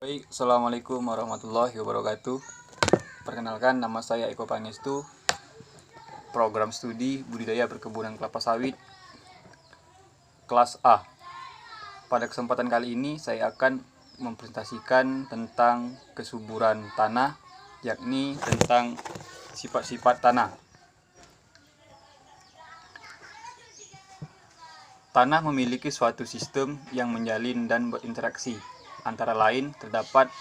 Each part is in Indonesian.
Baik, Assalamualaikum warahmatullahi wabarakatuh. Perkenalkan, nama saya Eko Pangestu, program studi budidaya perkebunan kelapa sawit kelas A. Pada kesempatan kali ini saya akan mempresentasikan tentang kesuburan tanah, yakni tentang sifat-sifat tanah. Tanah memiliki suatu sistem yang menjalin dan berinteraksi. Antara lain terdapat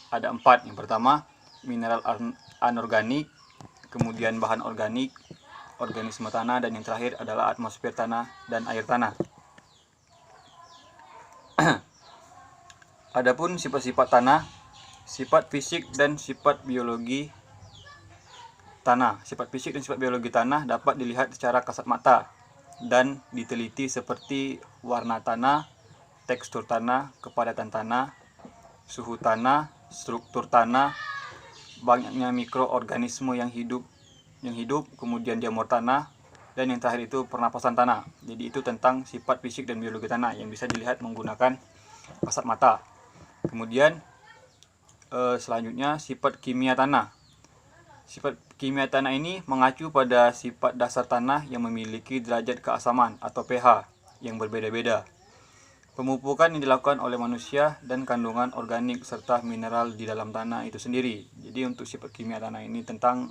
ada 4. Yang pertama, mineral anorganik, kemudian bahan organik, organisme tanah, dan yang terakhir adalah atmosfer tanah dan air tanah. Adapun sifat-sifat tanah, sifat fisik dan sifat biologi tanah. Sifat fisik dan sifat biologi tanah dapat dilihat secara kasat mata dan diteliti seperti warna tanah, tekstur tanah, kepadatan tanah, suhu tanah, struktur tanah, banyaknya mikroorganisme yang hidup, kemudian jamur tanah, dan yang terakhir itu pernapasan tanah. Jadi itu tentang sifat fisik dan biologi tanah yang bisa dilihat menggunakan kasat mata. Kemudian selanjutnya sifat kimia tanah. Sifat kimia tanah ini mengacu pada sifat dasar tanah yang memiliki derajat keasaman atau pH yang berbeda-beda. Pemupukan yang dilakukan oleh manusia dan kandungan organik serta mineral di dalam tanah itu sendiri. Jadi untuk sifat kimia tanah ini tentang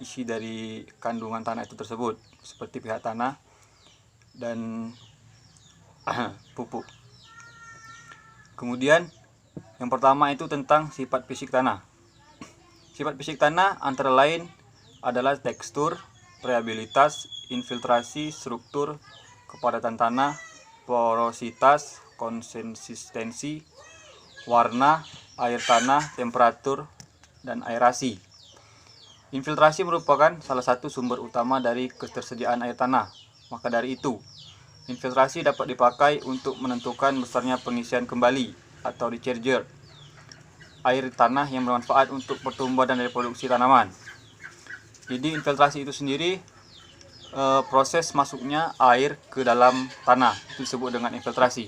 isi dari kandungan tanah itu tersebut, seperti pH tanah dan pupuk. Kemudian yang pertama itu tentang sifat fisik tanah. Sifat fisik tanah antara lain adalah tekstur, permeabilitas, infiltrasi, struktur, kepadatan tanah, porositas, konsistensi, warna, air tanah, temperatur, dan aerasi. Infiltrasi merupakan salah satu sumber utama dari ketersediaan air tanah. Maka dari itu, infiltrasi dapat dipakai untuk menentukan besarnya pengisian kembali atau recharger air tanah yang bermanfaat untuk pertumbuhan dan reproduksi tanaman. Jadi infiltrasi itu sendiri proses masuknya air ke dalam tanah itu disebut dengan infiltrasi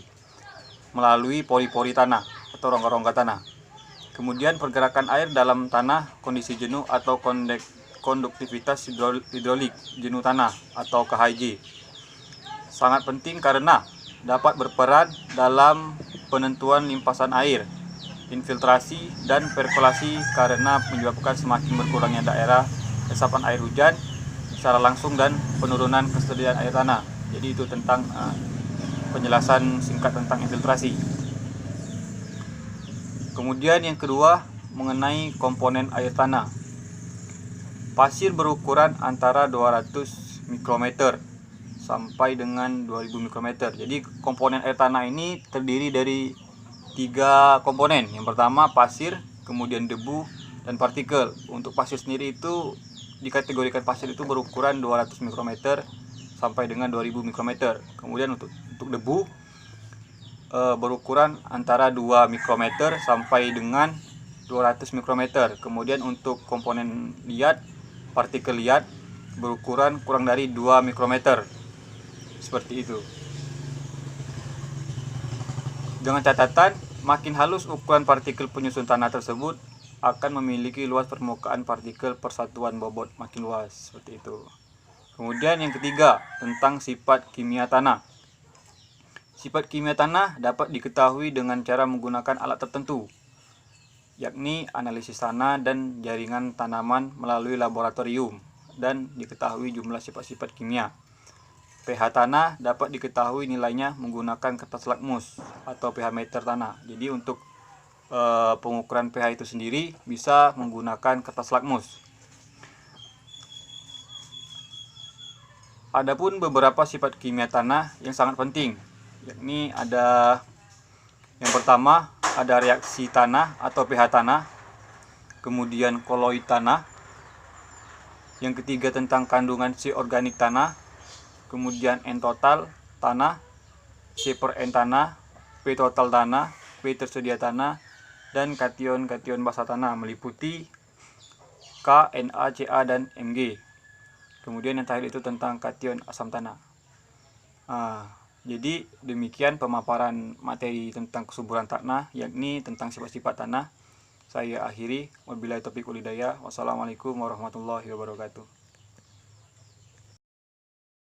melalui pori-pori tanah atau rongga-rongga tanah. Kemudian pergerakan air dalam tanah, kondisi jenuh atau konduktivitas hidrolik jenuh tanah atau KHJ sangat penting karena dapat berperan dalam penentuan limpasan air, infiltrasi, dan perkolasi karena menyebabkan semakin berkurangnya daerah resapan air hujan secara langsung dan penurunan kesediaan air tanah. Jadi itu tentang penjelasan singkat tentang infiltrasi. Kemudian yang kedua mengenai komponen air tanah. Pasir berukuran antara 200 mikrometer sampai dengan 2000 mikrometer. Jadi komponen air tanah ini terdiri dari 3 komponen. Yang pertama pasir, kemudian debu, dan partikel. Untuk pasir sendiri itu dikategorikan pasir itu berukuran 200 mikrometer sampai dengan 2000 mikrometer. Kemudian untuk debu berukuran antara 2 mikrometer sampai dengan 200 mikrometer. Kemudian untuk komponen liat, partikel liat berukuran kurang dari 2 mikrometer. Seperti itu. Dengan catatan, makin halus ukuran partikel penyusun tanah tersebut akan memiliki luas permukaan partikel persatuan bobot makin luas, seperti itu. Kemudian yang ketiga, tentang sifat kimia tanah. Sifat kimia tanah dapat diketahui dengan cara menggunakan alat tertentu, yakni analisis tanah dan jaringan tanaman melalui laboratorium, dan diketahui jumlah sifat-sifat kimia. pH tanah dapat diketahui nilainya menggunakan kertas lakmus atau pH meter tanah. Jadi untuk pengukuran pH itu sendiri bisa menggunakan kertas lakmus. Adapun beberapa sifat kimia tanah yang sangat penting, yakni ada yang pertama ada reaksi tanah atau pH tanah, kemudian koloid tanah, yang ketiga tentang kandungan C organik tanah, kemudian N total tanah, C per N tanah, P total tanah, P tersedia tanah, dan kation-kation basa tanah meliputi K, Na, Ca, dan Mg. Kemudian yang terakhir itu tentang kation asam tanah. Jadi demikian pemaparan materi tentang kesuburan tanah, yakni tentang sifat-sifat tanah. Saya akhiri. Wabillahi taufiq wal hidayah. Wassalamualaikum warahmatullahi wabarakatuh.